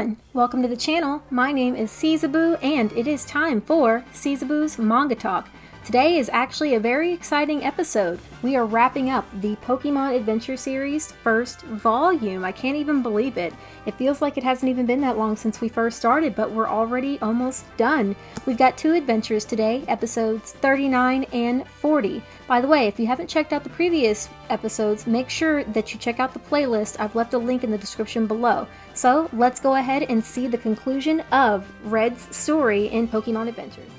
everyone! Welcome to the channel. My name is Siezaboo and it is time for Siezaboo's Manga Talk. Today is actually a very exciting episode. We are wrapping up the Pokemon Adventure Series first volume. I can't even believe it. It feels like it hasn't even been that long since we first started, but we're already almost done. We've got two adventures today, episodes 39 and 40. By the way, if you haven't checked out the previous episodes, make sure that you check out the playlist. I've left a link in the description below. So let's go ahead and see the conclusion of Red's story in Pokemon Adventures.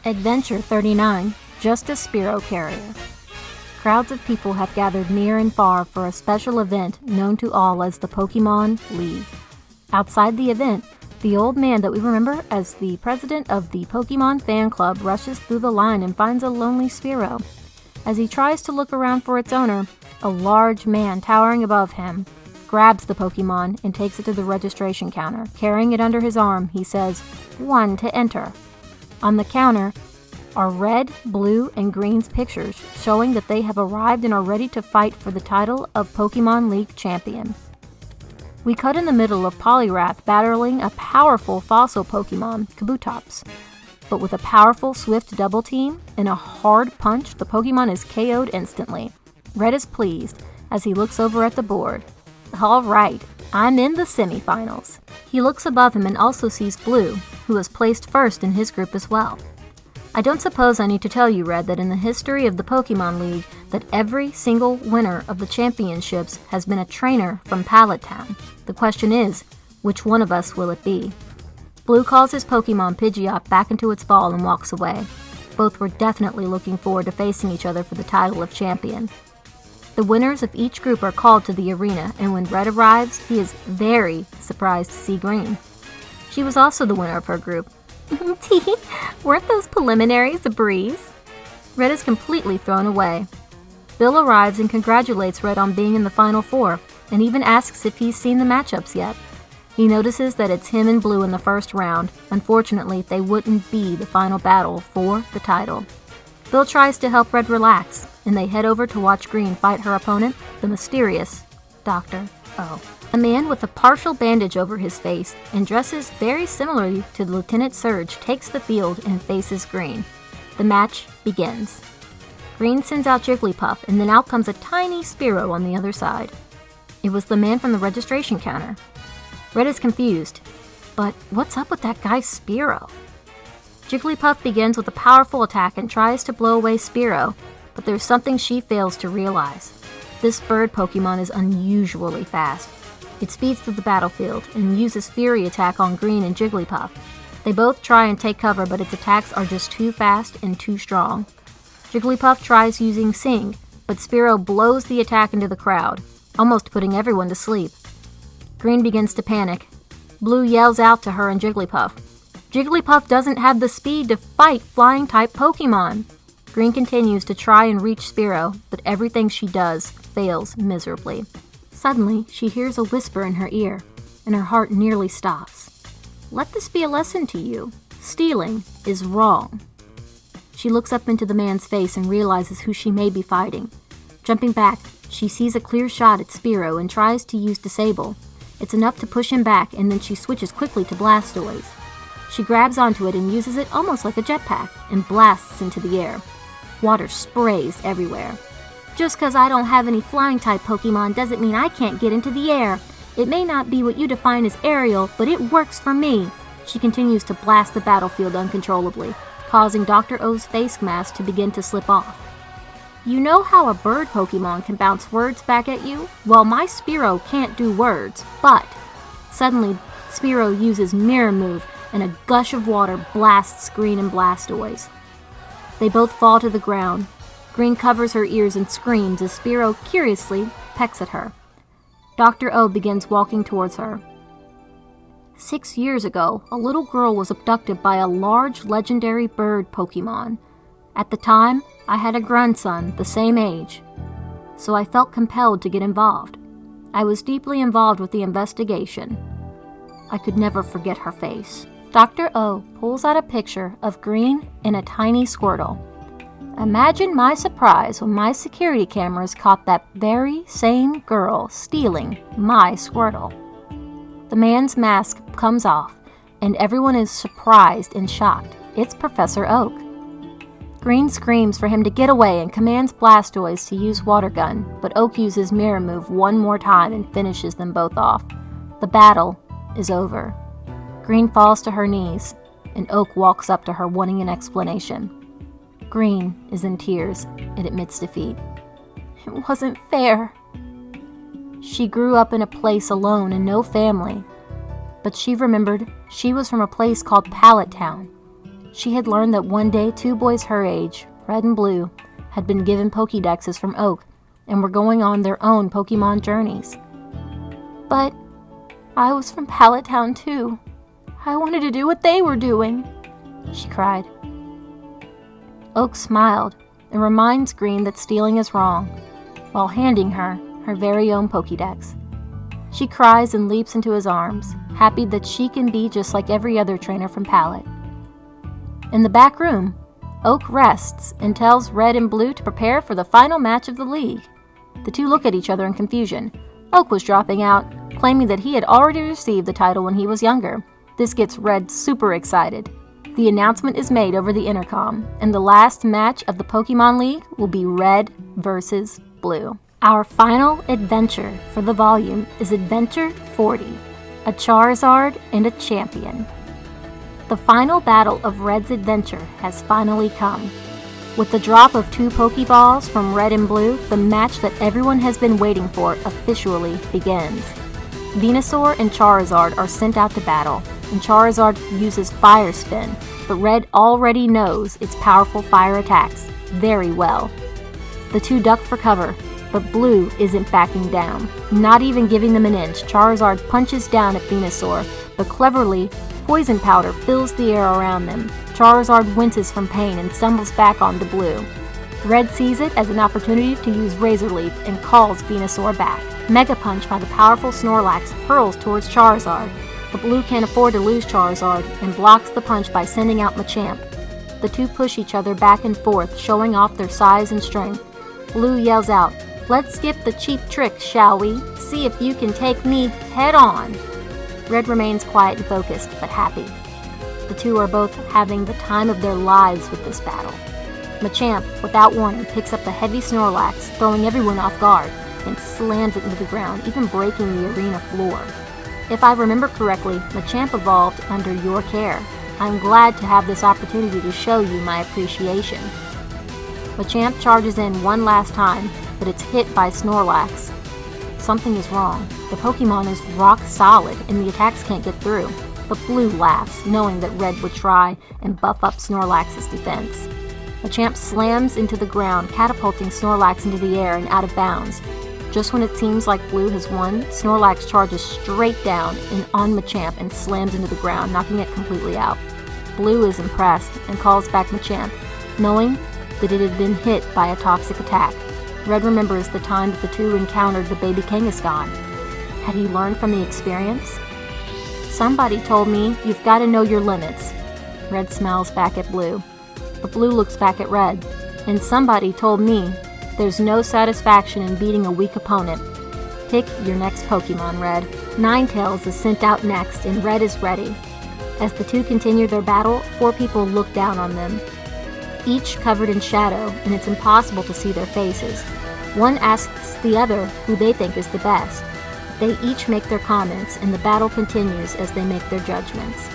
Adventure 39, Just a Spearow Carrier. Crowds of people have gathered near and far for a special event known to all as the Pokemon League. Outside the event, the old man that we remember as the president of the Pokemon fan club rushes through the line and finds a lonely Spearow. As he tries to look around for its owner, a large man towering above him grabs the Pokemon and takes it to the registration counter. Carrying it under his arm, he says, "1 to enter." On the counter are red, blue, and green's pictures showing that they have arrived and are ready to fight for the title of Pokemon League champion. We cut in the middle of Poliwrath battling a powerful fossil Pokemon, Kabutops. But with a powerful swift double team and a hard punch, the Pokemon is KO'd instantly. Red is pleased as he looks over at the board. Alright, I'm in the semifinals. He looks above him and also sees Blue, who is placed first in his group as well. I don't suppose I need to tell you, Red, that in the history of the Pokemon League, that every single winner of the championships has been a trainer from Pallet Town. The question is, which one of us will it be? Blue calls his Pokemon Pidgeot back into its ball and walks away. Both were definitely looking forward to facing each other for the title of champion. The winners of each group are called to the arena, and when Red arrives, he is very surprised to see Green. She was also the winner of her group. Weren't those preliminaries a breeze? Red is completely thrown away. Bill arrives and congratulates Red on being in the Final Four, and even asks if he's seen the matchups yet. He notices that it's him and Blue in the first round. Unfortunately, they wouldn't be the final battle for the title. Bill tries to help Red relax, and they head over to watch Green fight her opponent, the mysterious Dr. O. A man with a partial bandage over his face and dresses very similarly to Lieutenant Surge takes the field and faces Green. The match begins. Green sends out Jigglypuff, and then out comes a tiny Spearow on the other side. It was the man from the registration counter. Red is confused. But what's up with that guy's Spearow? Jigglypuff begins with a powerful attack and tries to blow away Spearow, but there's something she fails to realize. This bird Pokemon is unusually fast. It speeds through the battlefield and uses Fury Attack on Green and Jigglypuff. They both try and take cover, but its attacks are just too fast and too strong. Jigglypuff tries using Sing, but Spearow blows the attack into the crowd, almost putting everyone to sleep. Green begins to panic. Blue yells out to her and Jigglypuff. Jigglypuff doesn't have the speed to fight flying-type Pokemon. Green continues to try and reach Spearow, but everything she does fails miserably. Suddenly, she hears a whisper in her ear, and her heart nearly stops. Let this be a lesson to you. Stealing is wrong. She looks up into the man's face and realizes who she may be fighting. Jumping back, she sees a clear shot at Spearow and tries to use Disable. It's enough to push him back, and then she switches quickly to Blastoise. She grabs onto it and uses it almost like a jetpack, and blasts into the air. Water sprays everywhere. Just because I don't have any flying-type Pokemon doesn't mean I can't get into the air. It may not be what you define as aerial, but it works for me. She continues to blast the battlefield uncontrollably, causing Dr. O's face mask to begin to slip off. You know how a bird Pokemon can bounce words back at you? Well, my Spearow can't do words, but... Suddenly, Spearow uses Mirror Move, and a gush of water blasts Green and Blastoise. They both fall to the ground. Green covers her ears and screams as Spearow curiously pecks at her. Dr. O begins walking towards her. 6 years ago, a little girl was abducted by a large legendary bird Pokemon. At the time, I had a grandson the same age, so I felt compelled to get involved. I was deeply involved with the investigation. I could never forget her face. Dr. O pulls out a picture of Green and a tiny Squirtle. Imagine my surprise when my security cameras caught that very same girl stealing my Squirtle. The man's mask comes off, and everyone is surprised and shocked. It's Professor Oak. Green screams for him to get away and commands Blastoise to use Water Gun, but Oak uses Mirror Move one more time and finishes them both off. The battle is over. Green falls to her knees, and Oak walks up to her wanting an explanation. Green is in tears and admits defeat. It wasn't fair. She grew up in a place alone and no family, but she remembered she was from a place called Pallet Town. She had learned that one day 2 boys her age, Red and Blue, had been given Pokédexes from Oak and were going on their own Pokémon journeys. But I was from Pallet Town too. I wanted to do what they were doing, she cried. Oak smiled and reminds Green that stealing is wrong, while handing her her very own Pokédex. She cries and leaps into his arms, happy that she can be just like every other trainer from Pallet. In the back room, Oak rests and tells Red and Blue to prepare for the final match of the league. The two look at each other in confusion. Oak was dropping out, claiming that he had already received the title when he was younger. This gets Red super excited. The announcement is made over the intercom, and the last match of the Pokemon League will be Red versus Blue. Our final adventure for the volume is Adventure 40, a Charizard and a Champion. The final battle of Red's adventure has finally come. With the drop of 2 Pokeballs from Red and Blue, the match that everyone has been waiting for officially begins. Venusaur and Charizard are sent out to battle, and Charizard uses Fire Spin, but Red already knows its powerful fire attacks very well. The two duck for cover, but Blue isn't backing down. Not even giving them an inch, Charizard punches down at Venusaur, but cleverly, poison powder fills the air around them. Charizard winces from pain and stumbles back onto Blue. Red sees it as an opportunity to use Razor Leaf and calls Venusaur back. Mega Punch by the powerful Snorlax hurls towards Charizard, but Blue can't afford to lose Charizard and blocks the punch by sending out Machamp. The two push each other back and forth, showing off their size and strength. Blue yells out, "Let's skip the cheap tricks, shall we? See if you can take me head on." Red remains quiet and focused, but happy. The two are both having the time of their lives with this battle. Machamp, without warning, picks up the heavy Snorlax, throwing everyone off guard, and slams it into the ground, even breaking the arena floor. If I remember correctly, Machamp evolved under your care. I'm glad to have this opportunity to show you my appreciation. Machamp charges in one last time, but it's hit by Snorlax. Something is wrong. The Pokemon is rock solid and the attacks can't get through. But Blue laughs, knowing that Red would try and buff up Snorlax's defense. Machamp slams into the ground, catapulting Snorlax into the air and out of bounds. Just when it seems like Blue has won, Snorlax charges straight down and on Machamp and slams into the ground, knocking it completely out. Blue is impressed and calls back Machamp, knowing that it had been hit by a toxic attack. Red remembers the time that the two encountered the baby Kangaskhan. Had he learned from the experience? "Somebody told me you've got to know your limits." Red smiles back at Blue. But Blue looks back at Red. "And somebody told me there's no satisfaction in beating a weak opponent. Pick your next Pokemon, Red." Ninetales is sent out next, and Red is ready. As the two continue their battle, 4 people look down on them, each covered in shadow, and it's impossible to see their faces. One asks the other who they think is the best. They each make their comments, and the battle continues as they make their judgments.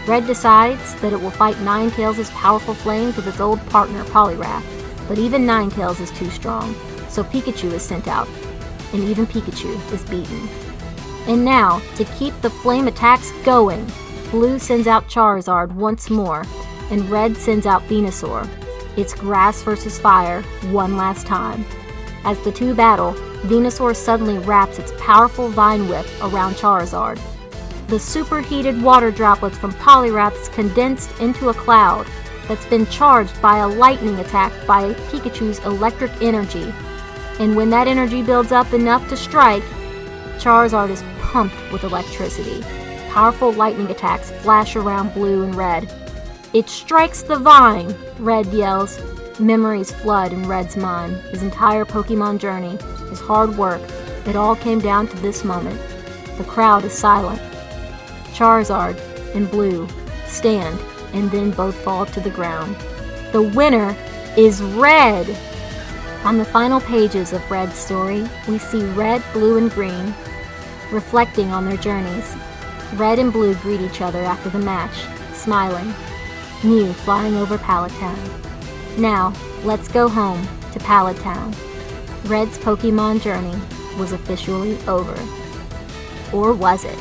Red decides that it will fight Ninetales' powerful flames with its old partner, Poliwrath, but even Ninetales is too strong, so Pikachu is sent out, and even Pikachu is beaten. And now, to keep the flame attacks going, Blue sends out Charizard once more, and Red sends out Venusaur. It's grass versus fire one last time. As the two battle, Venusaur suddenly wraps its powerful Vine Whip around Charizard. The superheated water droplets from Poliwrath's condensed into a cloud that's been charged by a lightning attack by Pikachu's electric energy. And when that energy builds up enough to strike, Charizard is pumped with electricity. Powerful lightning attacks flash around Blue and Red. "It strikes the vine!" Red yells. Memories flood in Red's mind. His entire Pokemon journey, his hard work, it all came down to this moment. The crowd is silent. Charizard and Blue stand and then both fall to the ground. The winner is Red! On the final pages of Red's story, we see Red, Blue, and Green reflecting on their journeys. Red and Blue greet each other after the match, smiling. Mew flying over Pallet Town. Now, let's go home to Pallet Town. Red's Pokemon journey was officially over. Or was it?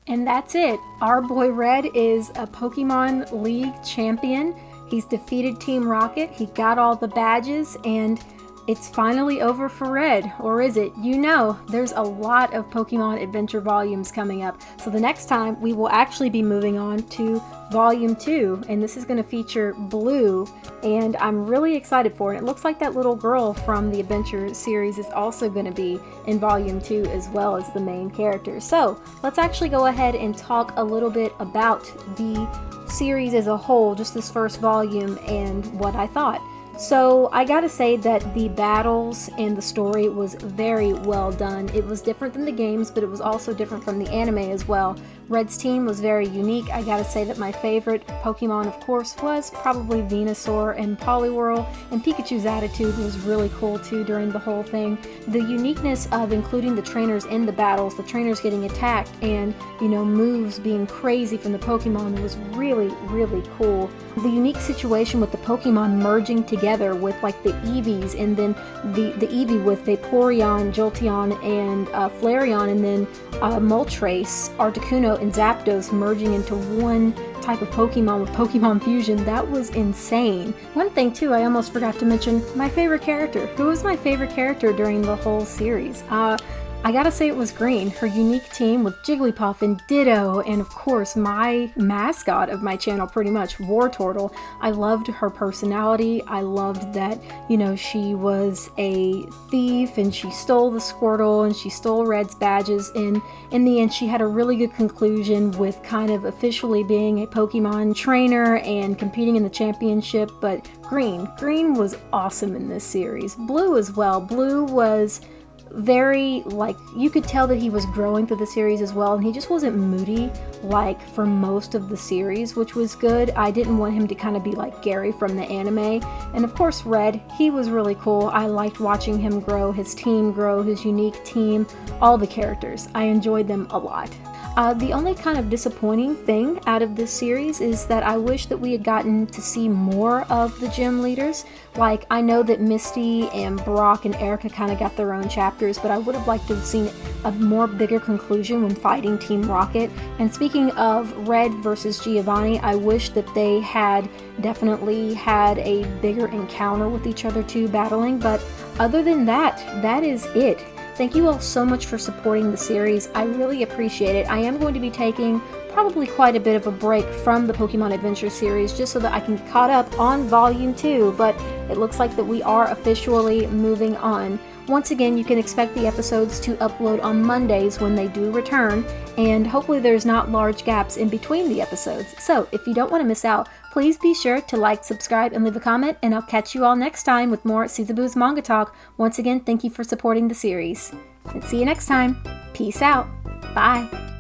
And that's it. Our boy Red is a Pokemon League champion. He's defeated Team Rocket. He got all the badges, and it's finally over for Red. Or is it? You know, there's a lot of Pokemon Adventure volumes coming up. So the next time, we will actually be moving on to Volume 2, and this is going to feature Blue, and I'm really excited for it. It looks like that little girl from the Adventure series is also going to be in Volume 2 as well as the main character. So let's actually go ahead and talk a little bit about the series as a whole, just this first volume, and what I thought. So I gotta say that the battles and the story was very well done. It was different than the games, but it was also different from the anime as well. Red's team was very unique. I gotta say that my favorite Pokemon, of course, was probably Venusaur and Poliwhirl, and Pikachu's attitude was really cool too during the whole thing. The uniqueness of including the trainers in the battles, the trainers getting attacked, and, you know, moves being crazy from the Pokemon was really, really cool. The unique situation with the Pokemon merging together with like the Eevees, and then the Eevee with Vaporeon, Jolteon, and Flareon, and then Moltres, Articuno, and Zapdos merging into one type of Pokemon with Pokemon Fusion. That was insane. One thing too, I almost forgot to mention my favorite character. Who was my favorite character during the whole series? I gotta say it was Green. Her unique team with Jigglypuff and Ditto, and of course my mascot of my channel pretty much, Wartortle. I loved her personality. I loved that, you know, she was a thief and she stole the Squirtle and she stole Red's badges, and in the end she had a really good conclusion with kind of officially being a Pokemon trainer and competing in the championship. But Green was awesome in this series. Blue as well. Blue was very, like, you could tell that he was growing through the series as well, and he just wasn't moody like for most of the series, which was good. I didn't want him to kind of be like Gary from the anime. And of course Red, he was really cool. I liked watching him grow, his team grow, his unique team, all the characters. I enjoyed them a lot. The only kind of disappointing thing out of this series is that I wish that we had gotten to see more of the gym leaders. Like, I know that Misty and Brock and Erica kind of got their own chapters, but I would have liked to have seen a more bigger conclusion when fighting Team Rocket. And speaking of Red versus Giovanni, I wish that they had definitely had a bigger encounter with each other too, battling. But other than that, that is it. Thank you all so much for supporting the series. I really appreciate it. I am going to be taking probably quite a bit of a break from the Pokemon Adventure series just so that I can get caught up on Volume 2, but it looks like that we are officially moving on. Once again, you can expect the episodes to upload on Mondays when they do return, and hopefully there's not large gaps in between the episodes. So if you don't want to miss out, please be sure to like, subscribe, and leave a comment, and I'll catch you all next time with more Siezaboo's Manga Talk. Once again, thank you for supporting the series. And see you next time. Peace out. Bye.